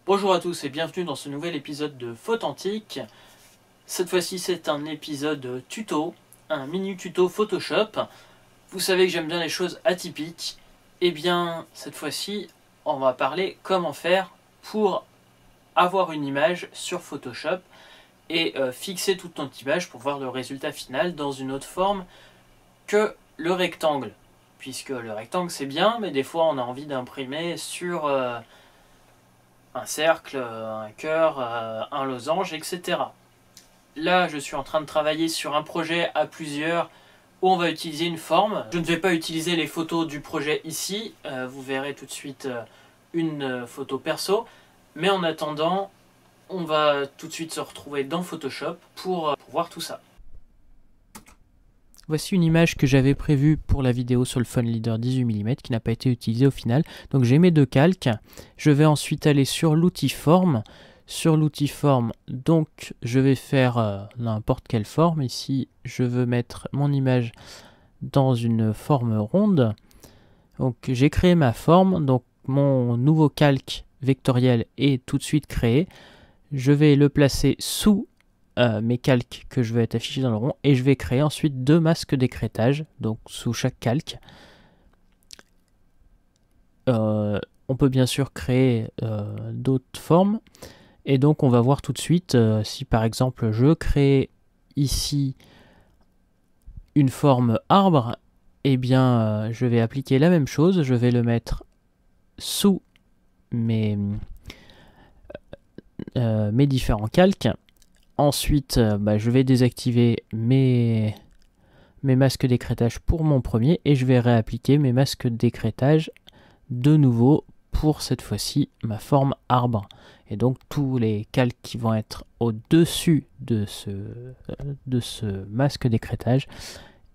Bonjour à tous et bienvenue dans ce nouvel épisode de Photantic. Cette fois-ci c'est un épisode tuto, un mini tuto Photoshop. Vous savez que j'aime bien les choses atypiques. Et bien cette fois-ci on va parler comment faire pour avoir une image sur Photoshop et fixer toute notre image pour voir le résultat final dans une autre forme que le rectangle. Puisque le rectangle c'est bien, mais des fois on a envie d'imprimer sur un cercle, un cœur, un losange, etc. Là, je suis en train de travailler sur un projet à plusieurs où on va utiliser une forme. Je ne vais pas utiliser les photos du projet ici, vous verrez tout de suite une photo perso, mais en attendant, on va tout de suite se retrouver dans Photoshop pour voir tout ça. Voici une image que j'avais prévue pour la vidéo sur le Phone Leader 18 mm qui n'a pas été utilisée au final. Donc j'ai mes deux calques. Je vais ensuite aller sur l'outil forme. Sur l'outil forme, donc je vais faire n'importe quelle forme. Ici, je veux mettre mon image dans une forme ronde. Donc j'ai créé ma forme. Donc mon nouveau calque vectoriel est tout de suite créé. Je vais le placer sous mes calques que je vais être affiché dans le rond et je vais créer ensuite deux masques d'écrêtage, donc sous chaque calque. On peut bien sûr créer d'autres formes et donc on va voir tout de suite si par exemple je crée ici une forme arbre, et bien je vais appliquer la même chose, je vais le mettre sous mes différents calques. Ensuite, je vais désactiver mes masques d'écrêtage pour mon premier et je vais réappliquer mes masques d'écrêtage de nouveau pour cette fois-ci ma forme arbre. Et donc tous les calques qui vont être au-dessus de ce masque d'écrêtage,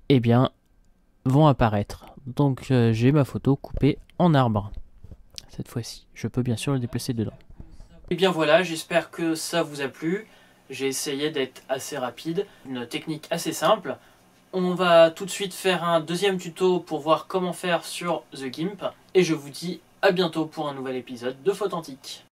eh bien, vont apparaître. Donc j'ai ma photo coupée en arbre. Cette fois-ci, je peux bien sûr le déplacer dedans. Et bien voilà, j'espère que ça vous a plu. J'ai essayé d'être assez rapide, une technique assez simple. On va tout de suite faire un deuxième tuto pour voir comment faire sur The GIMP. Et je vous dis à bientôt pour un nouvel épisode de Photantic.